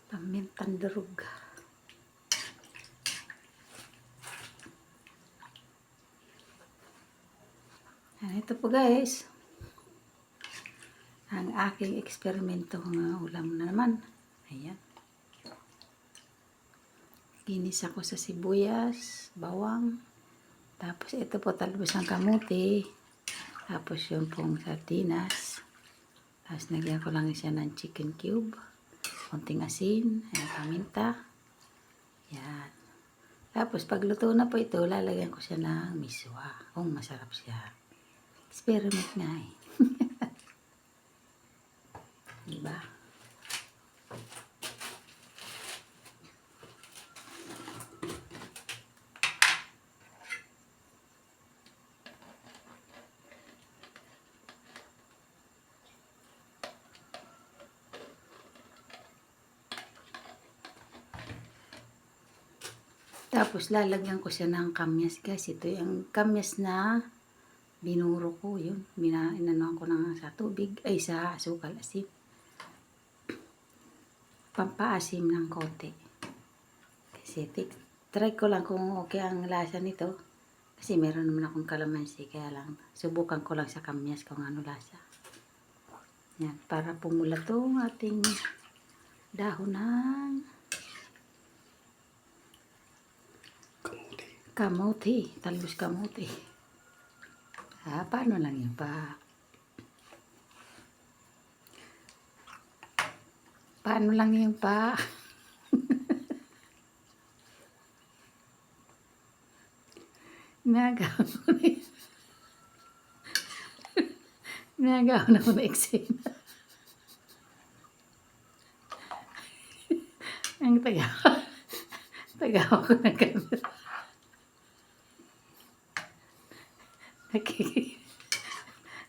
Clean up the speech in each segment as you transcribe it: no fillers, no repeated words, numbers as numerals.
Pamintang durog. Ito po guys, ang aking eksperimento ng ulam na naman. Ayan. Ginis ako sa sibuyas, bawang. Tapos ito po talbos ng kamuti. Tapos yung pong sardinas. Tapos nagyan ko lang siya ng chicken cube. Konting asin, ayan, paminta. Yan. Tapos pagluto na po ito, lalagyan ko siya ng miswa. Kung masarap siya. Experiment nga eh. Diba? Tapos lalagyan ko siya ng kamyas guys. Ito yung kamyas na binuro ko. Yun. Inanuhan ko na sa tubig. Ay sa asukal asin. Pampaasim ng konti. Kasi try ko lang kung okay ang lasa nito. Kasi meron naman akong kalamansi. Kaya lang subukan ko lang sa kamyas kung ano lasa. Yan. Para pumula itong ating dahon ng kamuti, talbos kamuti. Paano lang yun pa? Paano lang yun pa? Nagawa ko na yun. Nagawa na ko na eksena. Ang tagawa ko na camera.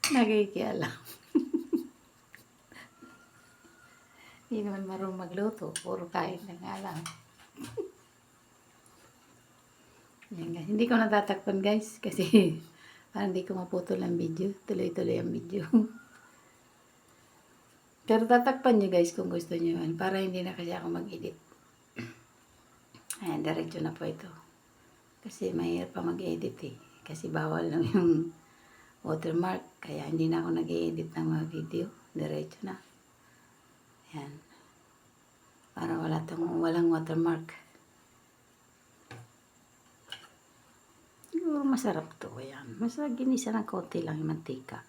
Nakikialam. Hindi naman marunong magluto. Puro kain na nga lang. Yan guys. Hindi ko natatakpan guys. Kasi parang hindi ko maputol ang video. Tuloy-tuloy ang video. Pero tatakpan nyo guys kung gusto nyo yan. Para hindi na kasi ako mag-edit. Ayan, diretso na po ito. Kasi mahirap pa mag-edit eh. Kasi bawal lang yung watermark. Kaya hindi na ako nag-edit ng mga video. Diretso na. Ayan. Para walang watermark. Siguro masarap to. Ayan. Masarap ginisa ng konti lang yung mantika.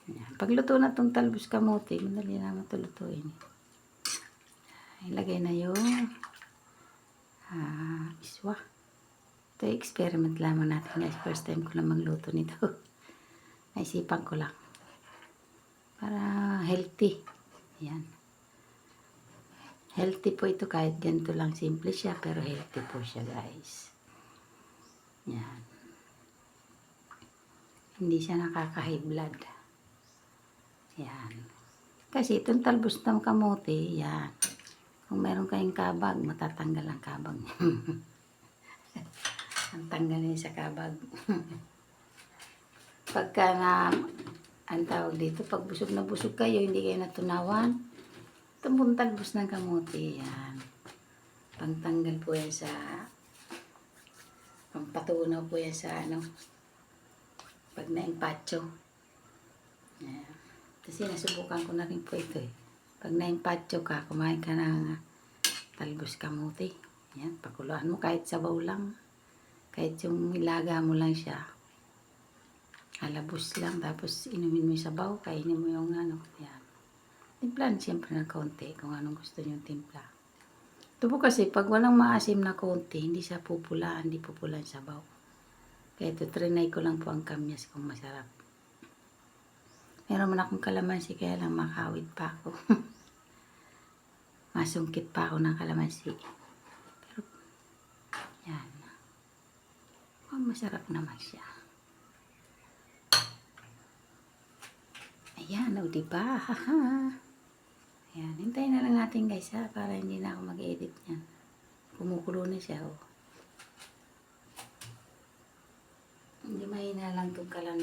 Ayan. Pagluto na itong talbos kamote, madali naman ito lutuin. Ilagay na yung iswa. Ito yung experiment lamang natin guys. First time ko lang magluto nito. Naisipan ko lang. para healthy. Yan. Healthy po ito kahit ganito lang simple siya pero healthy po siya guys. Yan. Hindi siya nakaka-high blood. Yan. Kasi itong talbos ng kamote, yan. Kung meron kayong kabag, matatanggal ang kabag niya. Ang tanggal niya sa kabag. Pagka na, ang tawag dito, pag busog na busog kayo, hindi kayo natunawan, itong talbos ng kamote, yan. Pangtanggal po yan sa, pampatunaw po yan sa ano, pag na-impacho. Yan. Kasi nasubukan ko na rin po ito eh. Pag na-impacho ka, kumain ka ng talbos kamote. Yan, pakuluan mo kahit sabaw lang. Kahit yung ilaga mo lang siya. Halabos lang, tapos inumin mo yung sabaw, kainin mo yung ano. Yan. Timplahan siyempre ng konti kung anong gusto nyo timpla. Ito po kasi, pag walang maasim na konti, hindi siya pupula, hindi pupula yung sabaw. Kaya ito, trinay ko lang po ang kamyas kung masarap. Meron man akong kalamansi, kaya lang makawid pa ako. Masungkit pa ako ng kalamansi. Pero, yan. Oh, masarap naman siya. Ayan, o diba? Haha. Ayan, hintayin na lang natin guys ha, para hindi na ako mag-edit niyan. Kumukulo na siya, oh. Hindi mahina lang itong kalan.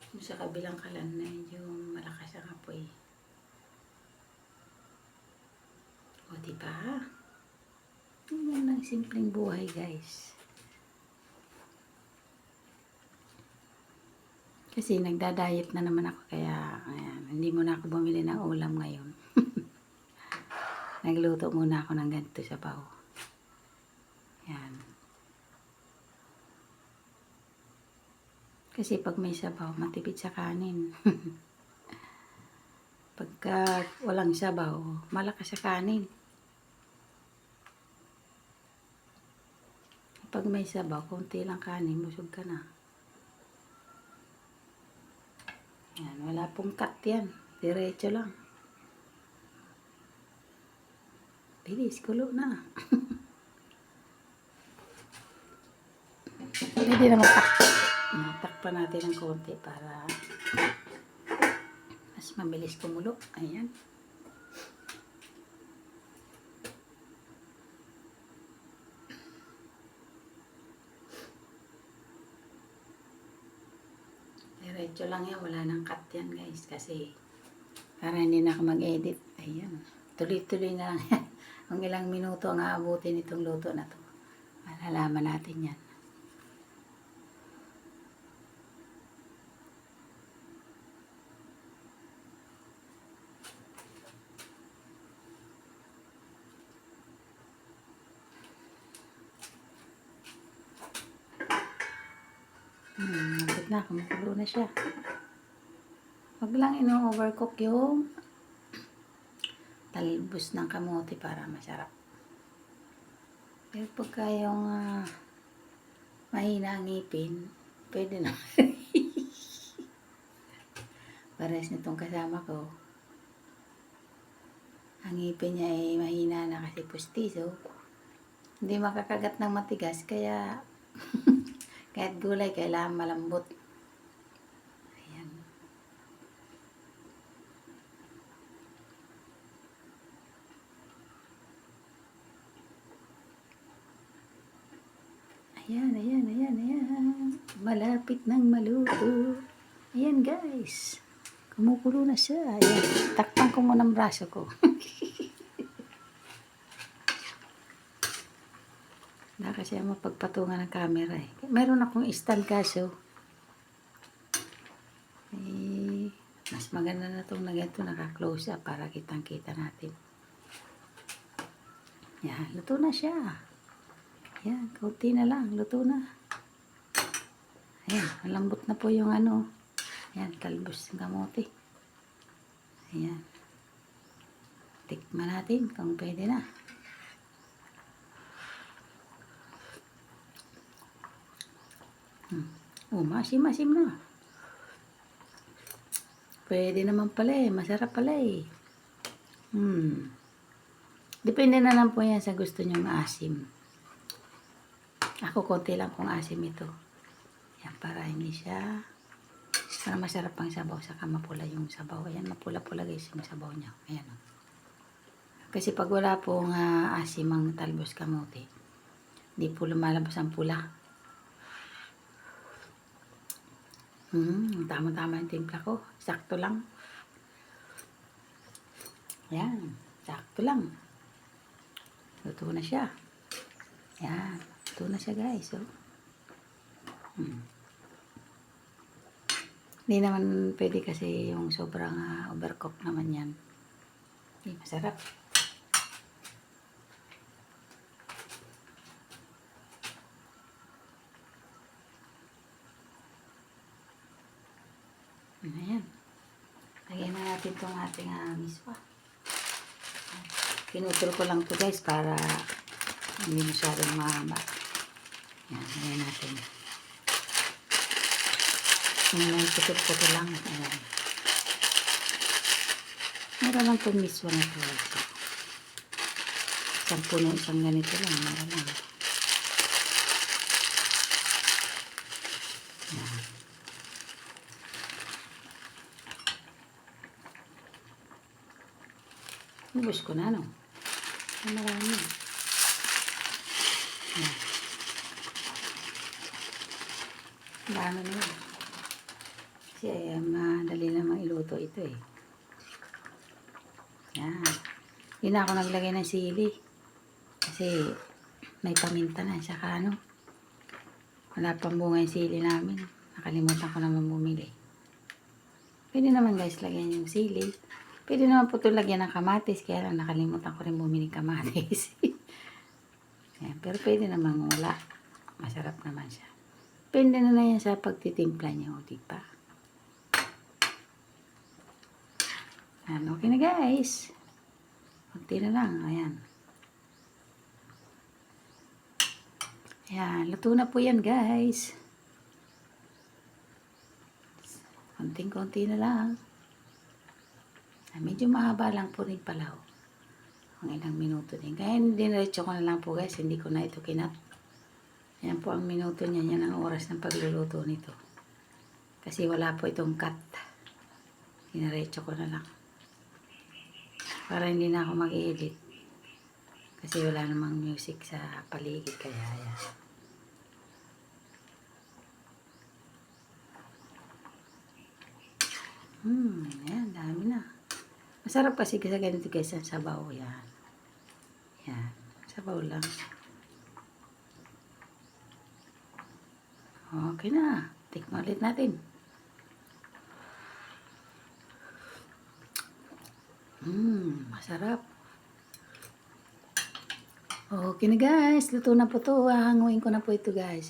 Yung sa kabilang kalan na medyo malakas ang apoy. O diba? Yan lang simpleng buhay guys. Kasi nagda-diet na naman ako kaya ayan, hindi muna ako bumili ng ulam ngayon. Nagluto muna ako ng ganito sabaw. Yan. Kasi pag may sabaw, matipid sa kanin. Pagka walang sabaw, malakas sa kanin. Pag may sabaw, konti lang kanin, busog ka na. Yan, wala pong cut yan. Diretso lang. Bilis, kulo na. Pwede naman takpan natin ng konti para mas mabilis kumulo. Ayan. Diretso lang yan. Wala nang cut yan guys. Kasi para hindi na ako mag-edit. Ayan. Tuloy-tuloy na lang yan. Kung ilang minuto ang aabutin itong luto na to. Malalaman natin yan. Nabit na. Kumukulo na siya. Wag lang ino-overcook yung talbos ng kamote para masarap. Pero pagka yung mahina ang ngipin, pwede na. Pares nitong kasama ko. Ang ngipin niya ay mahina na kasi pustiso. Hindi makakagat ng matigas kaya kahit gulay kailangan malambot. Ayan. Ayan, ayan, ayan, ayan. Malapit nang maluto. Ayan guys. Kumukulo na siya. Ayan. Takpan ko muna ang braso ko. Wala kasi mapagpatungan ng camera eh. Meron akong stand kaso. Eh, mas maganda na itong na ganito naka-close up para kitang-kita natin. Yan, luto na siya. Yan, kaunti na lang. Luto na. Ayan, malambot na po yung ano. Ayan, talbos ng kamote. Ayan. Tikman natin kung pwede na. Oh, masim-masim na. Pwede naman pala eh. Masarap pala eh. Depende na lang po yan sa gusto nyong asim. Ako konti lang pong asim ito. Yan, para hindi siya, para masarap pang sabaw, saka mapula yung sabaw. Ayan, mapula-pula guys yung sabaw niya. Ayan o. Kasi pag wala pong asim ang talbos kamote, hindi po lumalabas ang pula. Tama-tama yung timpla ko. Sakto lang. Ayan, sakto lang. Luto na siya. Ayan, luto na siya guys. So, hindi naman pwede kasi yung sobrang overcook naman yan. Hindi masarap. Ayan. Lagyan na natin itong ating miswa. Pinutol ko lang to guys para hindi masyadong mahaba. Ayan, lagyan natin. Yung may putol-putol lang. Ayan. Mura lang itong miswa na to. Isang puno, isang ganito lang. Mura lang. Ayan. Ubus ko na, no? Marami. Ayan. Dami na yun. Kasi madali namang iluto ito eh. Ayan. Hindi na ako naglagay ng sili. Kasi may paminta na. Saka ano, wala pang bunga yung sili namin. Nakalimutan ko naman bumili. Pwede naman guys lagyan yung sili. Pwede naman po ito lagyan ng kamatis. Kaya lang nakalimutan ko rin bumili kamatis. Ayan, pero pwede naman wala. Masarap naman siya. Depende na yan sa pagtitimpla niya. O diba? Ayan, okay na guys. Kunti na lang. Ayan. Ayan, luto na po yan guys. Konting-konti na lang. Medyo mahaba lang po rin pala. Ang ilang minuto din. Kaya diniretso ko na lang po guys. Hindi ko na ito kinat. Yan po ang minuto niya. Yan ang oras ng pagluluto nito. Kasi wala po itong cut. Diniretso ko na lang. Para hindi na ako mag-edit. Kasi wala namang music sa paligid. Kaya yan. Ayan, dami na. Masarap kasi sa ganito guys ang sabaw. Yan. Yan. Sabaw lang. Okay na. Tikman ulit natin. Masarap. Okay na guys. Luto na po ito. Hanguin ko na po ito guys.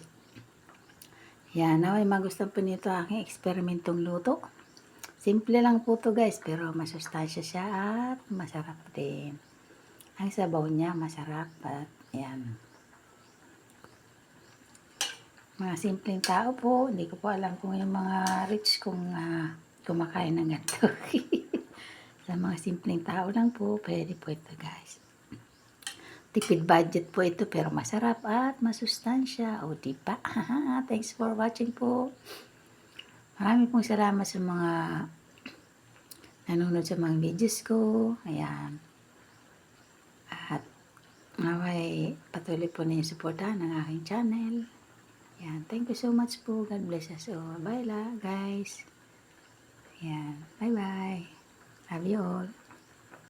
Yan. Naway magustuhan po nito aking eksperimentong luto. Simple lang po ito guys. Pero masustansya siya at masarap din. Ang sabaw niya masarap. At yan. Mga simpleng tao po. Hindi ko po alam kung yung mga rich kung kumakain ng ganito. Sa mga simpleng tao lang po, pwede po ito guys. Tipid budget po ito pero masarap at masustansya. O diba? Thanks for watching po. Marami pong salamat sa mga nanonood sa mga videos ko. Ayan. At naway patuloy po niyo suportahan ng aking channel. Ayan. Thank you so much po. God bless us all. Bye la guys. Ayan. Bye bye. Love you all.